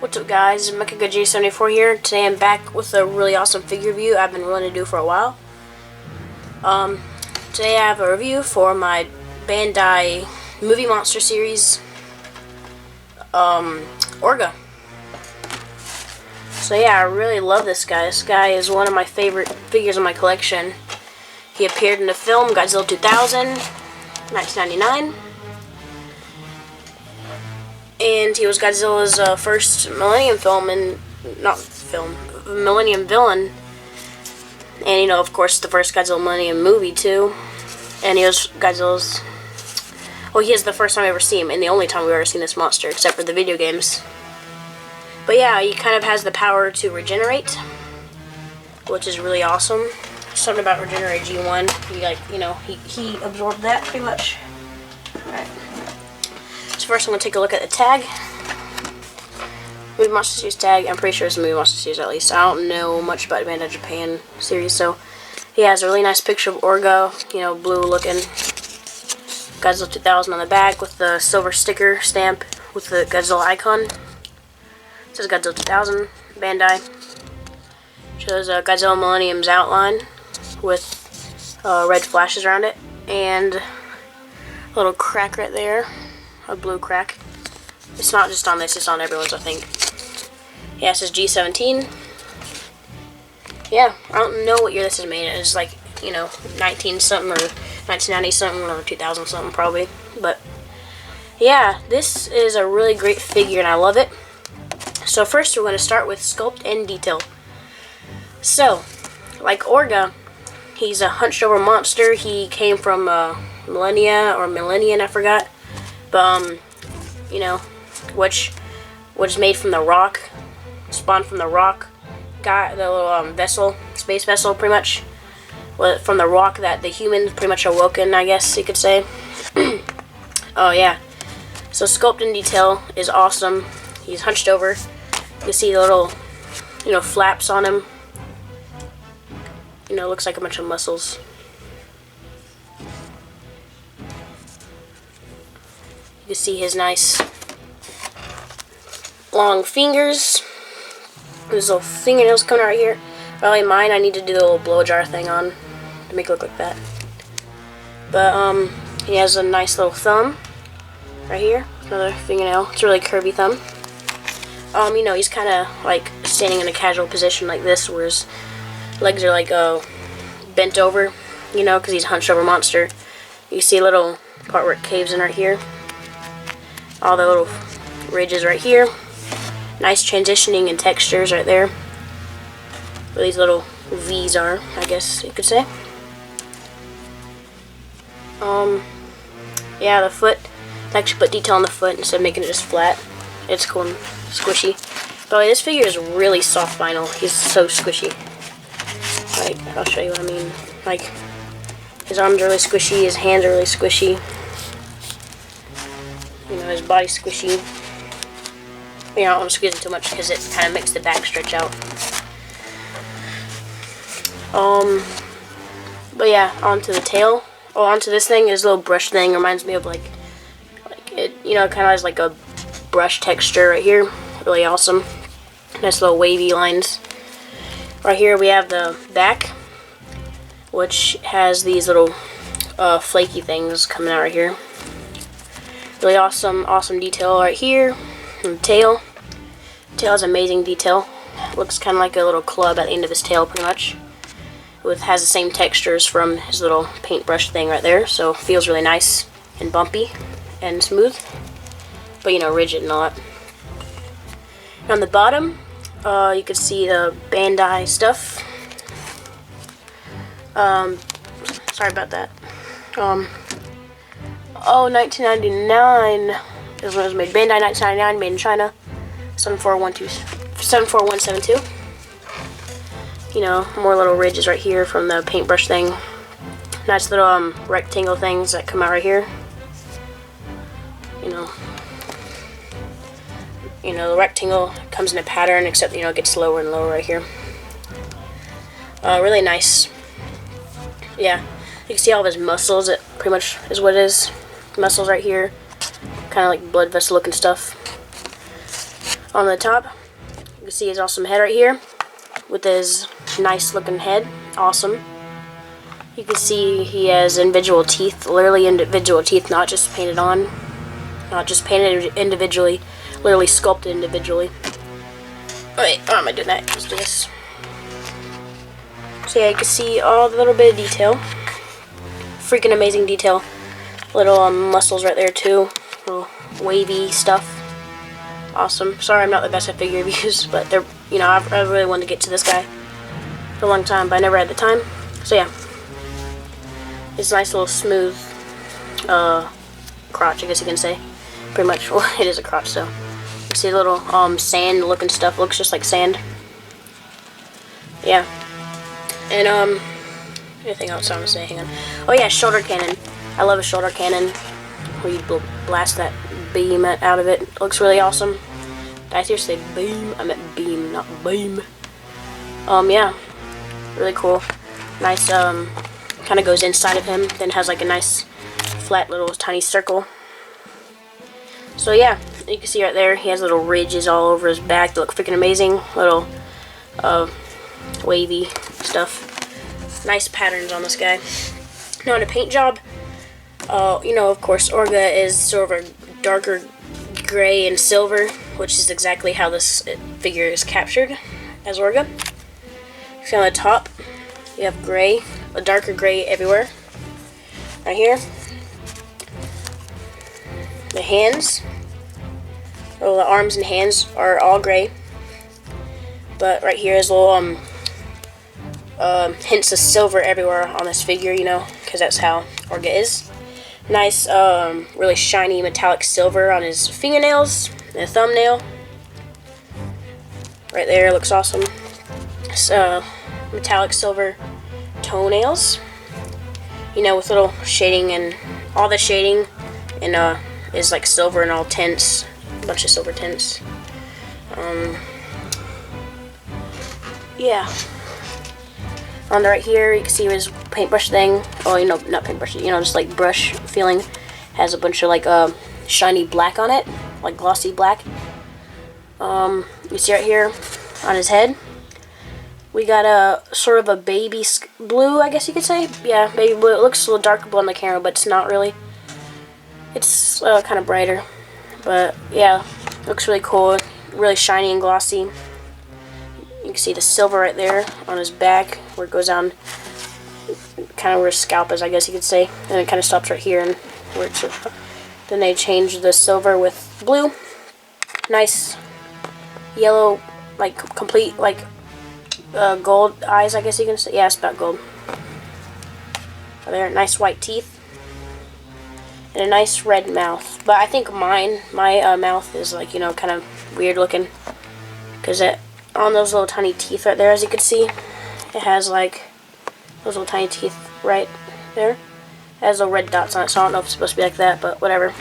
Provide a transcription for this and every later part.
What's up guys, Toho Kaiju 74 here. Today I'm back with a really awesome figure review I've been wanting to do for a while. Today I have a review for my Bandai Movie Monster Series Orga. So yeah, I really love this guy. This guy is one of my favorite figures in my collection. He appeared in the film Godzilla 2000, 1999. And he was Godzilla's first Millennium film, Millennium villain. And, you know, of course, the first Godzilla Millennium movie, too. And he was Godzilla's... Well, he is the first time I ever seen him, and the only time we've ever seen this monster, except for the video games. But yeah, he kind of has the power to regenerate, which is really awesome. Something about Regenerate G1. He absorbed that pretty much. Alright. So first I'm going to take a look at the tag. Movie Monster Series tag. I'm pretty sure it's a Movie Monster Series at least. I don't know much about Bandai Japan series, so he has a really nice picture of Orga, blue looking. Godzilla 2000 on the back with the silver sticker stamp with the Godzilla icon. It says Godzilla 2000, Bandai. Shows Godzilla Millennium's outline with red flashes around it, and a little crack right there. A blue crack. It's not just on this, it's on everyone's, I think. Yeah, it says G17. Yeah, I don't know what year this is made. It's like, 19 something or 1990 something or 2000 something probably. But yeah, this is a really great figure and I love it. So first we're going to start with sculpt and detail. So, like Orga, he's a hunched over monster. He came from Millennium, I forgot. But, which was made from the rock, spawned from the rock, got the little vessel, space vessel, pretty much, from the rock that the humans pretty much awoken, I guess you could say. Oh yeah, so sculpt and detail is awesome. He's hunched over. You can see the little, flaps on him. Looks like a bunch of muscles. You can see his nice long fingers. His little fingernails coming out right here. Probably mine, I need to do the little blow jar thing on to make it look like that. But he has a nice little thumb right here. Another fingernail. It's a really curvy thumb. He's kind of like standing in a casual position like this, where his legs are like bent over, because he's a hunched over monster. You see a little part where it caves in right here. All the little ridges right here. Nice transitioning and textures right there. Where these little V's are, I guess you could say. Yeah, the foot. I actually put detail on the foot instead of making it just flat. It's cool and squishy. By the way, this figure is really soft vinyl. He's so squishy. Like, I'll show you what I mean. Like, his arms are really squishy, his hands are really squishy. His body's squishy. I don't want to squeeze it too much because it kind of makes the back stretch out. But yeah, onto the tail. Oh, onto this thing. This little brush thing reminds me of like it, kind of has like a brush texture right here. Really awesome. Nice little wavy lines. Right here we have the back, which has these little flaky things coming out right here. Really awesome detail right here. And the tail. The tail has amazing detail. Looks kind of like a little club at the end of his tail, pretty much. Has the same textures from his little paintbrush thing right there, so feels really nice and bumpy and smooth, but rigid and all that. And on the bottom, you can see the Bandai stuff. Sorry about that. 1999 is when it was made. Bandai 1999, made in China. 74172. More little ridges right here from the paintbrush thing. Nice little rectangle things that come out right here. The rectangle comes in a pattern, except it gets lower and lower right here. Really nice. Yeah, you can see all of his muscles. It pretty much is what it is. Muscles right here, kind of like blood vessel looking stuff. On the top, you can see his awesome head right here with his nice looking head. Awesome. You can see he has individual teeth, literally individual teeth, not just painted on, not just painted individually, literally sculpted individually. Wait, how am I doing that? Let's do this. So yeah, you can see all the little bit of detail. Freaking amazing detail. Little muscles right there too. Little wavy stuff. Awesome. Sorry I'm not the best at figure reviews, but they're, you know, I really wanted to get to this guy for a long time, but I never had the time. So yeah. It's a nice little smooth crotch, I guess you can say. Pretty much, well, it is a crotch, so. You see a little sand looking stuff, looks just like sand. Yeah. And anything else I want to say? Hang on. Oh yeah, shoulder cannon. I love a shoulder cannon where you blast that beam out of it. It looks really awesome. Did I seriously say beam? I meant beam, not beam. Yeah, really cool. Nice. Kind of goes inside of him, then has like a nice flat little tiny circle. So yeah, you can see right there he has little ridges all over his back that look freaking amazing. Little wavy stuff. Nice patterns on this guy. Now in a paint job, you know, of course, Orga is sort of a darker gray and silver, which is exactly how this figure is captured as Orga. So on the top, you have gray, a darker gray everywhere. Right here, the hands, well, the arms and hands are all gray, but right here is little hints of silver everywhere on this figure, you know, because that's how Orga is. Nice, really shiny metallic silver on his fingernails and thumbnail. Right there, looks awesome. So, metallic silver toenails, you know, with little shading, and all the shading and is like silver and all tints, a bunch of silver tints. Yeah. On the right here, you can see his paintbrush thing. Oh, you know, not paintbrush, you know, just like brush feeling. Has a bunch of like shiny black on it, like glossy black. You see right here on his head, we got a sort of a baby blue, I guess you could say. Yeah, baby blue. It looks a little darker blue on the camera, but it's not really. It's kind of brighter, but yeah, looks really cool, really shiny and glossy. You can see the silver right there on his back, where it goes down, kind of where his scalp is, I guess you could say, and it kind of stops right here, and where it's. Then they change the silver with blue. Nice yellow, like complete, like gold eyes, I guess you can say. Yeah, it's about gold. There, nice white teeth, and a nice red mouth. But I think my mouth is like, you know, kind of weird looking, because it. On those little tiny teeth right there, as you can see, it has like those little tiny teeth right there. It has little red dots on it, so I don't know if it's supposed to be like that, but whatever.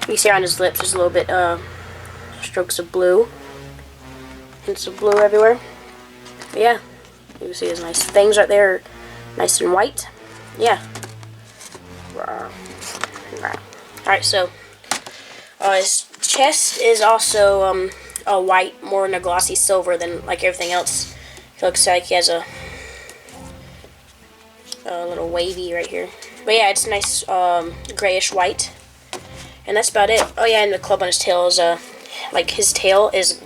You see on his lips, there's a little bit strokes of blue, hints of blue everywhere. But yeah, you can see his nice fangs right there, nice and white. Yeah. Alright, so his chest is also a white, more in a glossy silver than like everything else. It looks like he has a little wavy right here. But yeah, it's nice grayish white. And that's about it. Oh yeah, and the club on his tail is like his tail is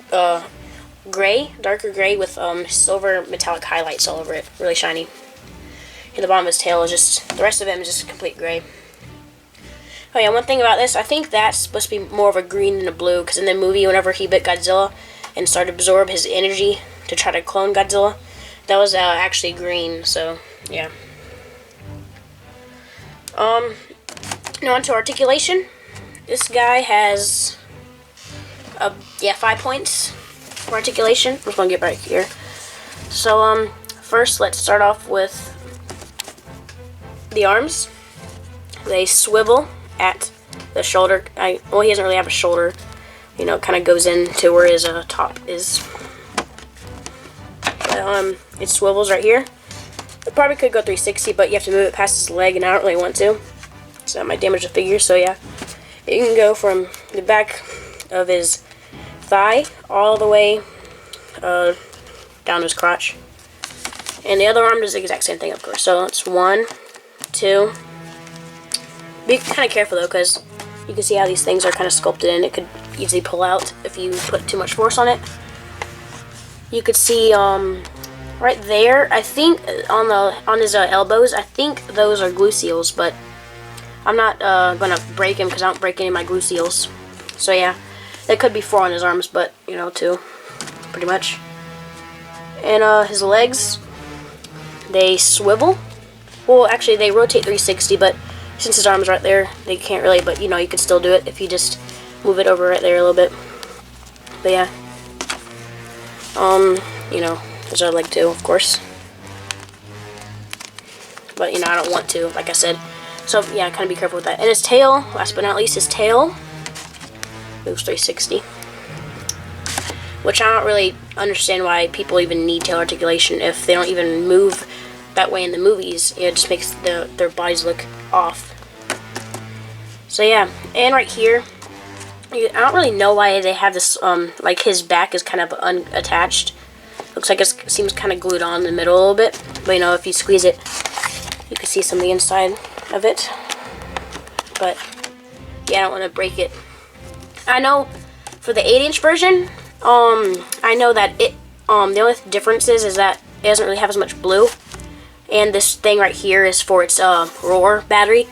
gray, darker gray with silver metallic highlights all over it, really shiny. And the bottom of his tail is just, the rest of him is just complete gray. Oh yeah, one thing about this, I think that's supposed to be more of a green than a blue, because in the movie, whenever he bit Godzilla and started to absorb his energy to try to clone Godzilla, that was actually green, so yeah. Now onto articulation. This guy has 5 points for articulation. I'm just gonna get right here. So first let's start off with the arms. They swivel at the shoulder. Well, he doesn't really have a shoulder. You know, it kind of goes into where his top is. But, it swivels right here. It probably could go 360, but you have to move it past his leg, and I don't really want to. So I might damage the figure, so yeah. You can go from the back of his thigh all the way down his crotch. And the other arm does the exact same thing, of course. So it's 1, 2. Be kind of careful though, because you can see how these things are kind of sculpted in. It could easily pull out if you put too much force on it. You could see right there, I think on his elbows, I think those are glue seals, but I'm not gonna break him because I don't break any of my glue seals. So yeah, there could be 4 on his arms, but you know, 2, pretty much. And his legs, they swivel. Well, actually, they rotate 360, but since his arm's right there, they can't really, but you know, you could still do it if you just move it over right there a little bit. But yeah, you know, there's our leg too, of course. But you know, I don't want to, like I said. So yeah, kind of be careful with that. And his tail, last but not least, his tail moves 360. Which I don't really understand why people even need tail articulation if they don't even move that way in the movies. It just makes their bodies look off. So yeah, and right here, I don't really know why they have this, like his back is kind of unattached. Looks like it seems kind of glued on in the middle a little bit. But you know, if you squeeze it, you can see some of the inside of it. But yeah, I don't want to break it. I know for the 8-inch version, I know that it, the only difference is that it doesn't really have as much blue. And this thing right here is for its roar battery,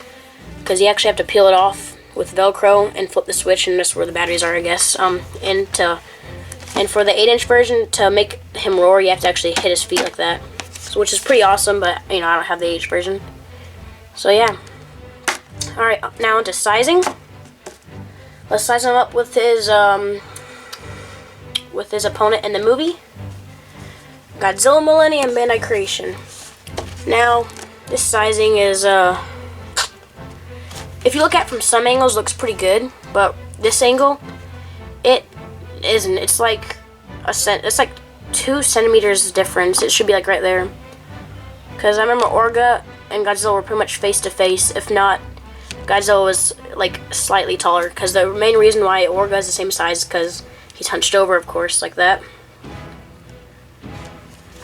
because you actually have to peel it off with Velcro and flip the switch, and that's where the batteries are, I guess. And for the 8-inch version, to make him roar, you have to actually hit his feet like that, so, which is pretty awesome. But you know, I don't have the 8-inch version, so yeah. All right, now into sizing. Let's size him up with his opponent in the movie, Godzilla Millennium Bandai Creation. Now, this sizing is, if you look at it from some angles, it looks pretty good, but this angle, it isn't. It's like it's like 2 centimeters difference. It should be like right there, because I remember Orga and Godzilla were pretty much face to face. If not, Godzilla was like slightly taller, because the main reason why Orga is the same size is because he's hunched over, of course, like that.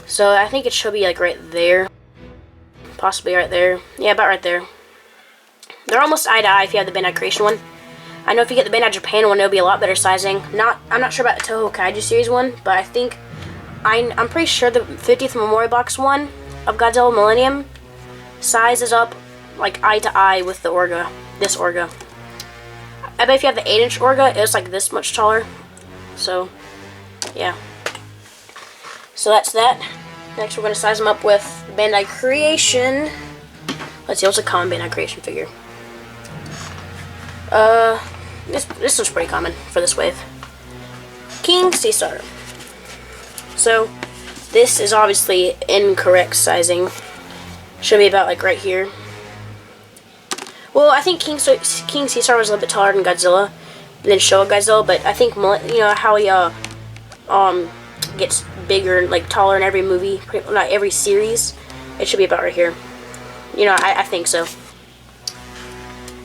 So I think it should be like right there. Possibly right there. Yeah, about right there. They're almost eye to eye if you have the Bandai Creation one. I know if you get the Bandai Japan one, it'll be a lot better sizing. I'm not sure about the Toho Kaiju Series one, but I think I'm pretty sure the 50th Memorial Box one of Godzilla Millennium sizes up like eye to eye with the Orga. This Orga. I bet if you have the 8-inch Orga, it's like this much taller. So yeah. So that's that. Next, we're going to size them up with Bandai Creation. Let's see, what's a common Bandai Creation figure? This one's pretty common for this wave. King Caesar. So, this is obviously incorrect sizing. Should be about like right here. Well, I think King Caesar was a little bit taller than Godzilla, than Showa Godzilla, but I think, you know how he gets bigger, like taller in every movie, not every series. It should be about right here. You know, I think so.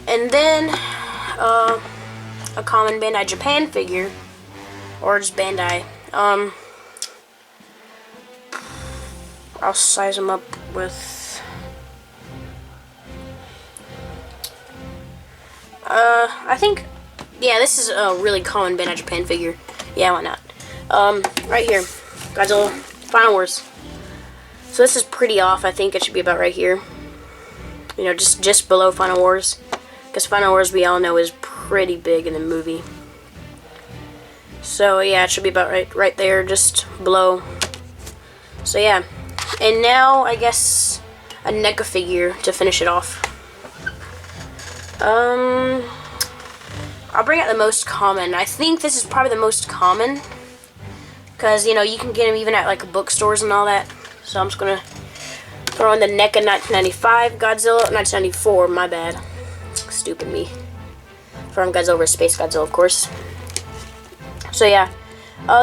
And then a common Bandai Japan figure, or just Bandai. I'll size them up with I think, yeah, this is a really common Bandai Japan figure. Yeah, why not? Right here, Godzilla Final Wars. So this is pretty off. I think it should be about right here. You know, just below Final Wars, because Final Wars, we all know, is pretty big in the movie. So yeah, it should be about right there, just below. So yeah, and now I guess a NECA figure to finish it off. I'll bring out the most common. I think this is probably the most common, because you know, you can get them even at like bookstores and all that. So I'm just gonna throw in the NECA 1995 Godzilla, 1994. My bad, stupid me. From Godzilla vs. Space Godzilla, of course. So yeah,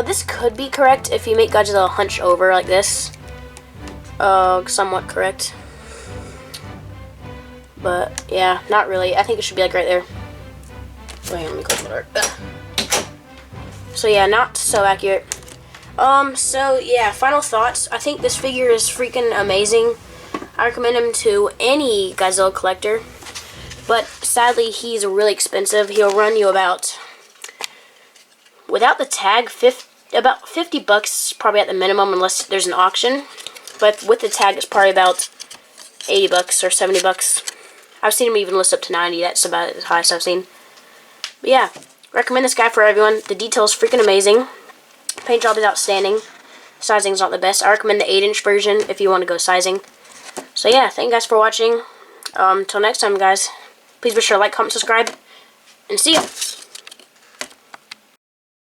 this could be correct if you make Godzilla hunch over like this. Somewhat correct. But yeah, not really. I think it should be like right there. Wait, let me close the door. So yeah, not so accurate. So yeah, final thoughts. I think this figure is freaking amazing. I recommend him to any Godzilla collector. But sadly, he's really expensive. He'll run you about, without the tag, about $50 probably at the minimum, unless there's an auction. But with the tag, it's probably about $80 or $70. I've seen him even list up to 90. That's about the highest I've seen. But yeah, recommend this guy for everyone. The detail's freaking amazing. Paint job is outstanding. Sizing's not the best. I recommend the 8-inch version if you want to go sizing. So yeah, thank you guys for watching. Until next time, guys. Please be sure to like, comment, subscribe, and see ya.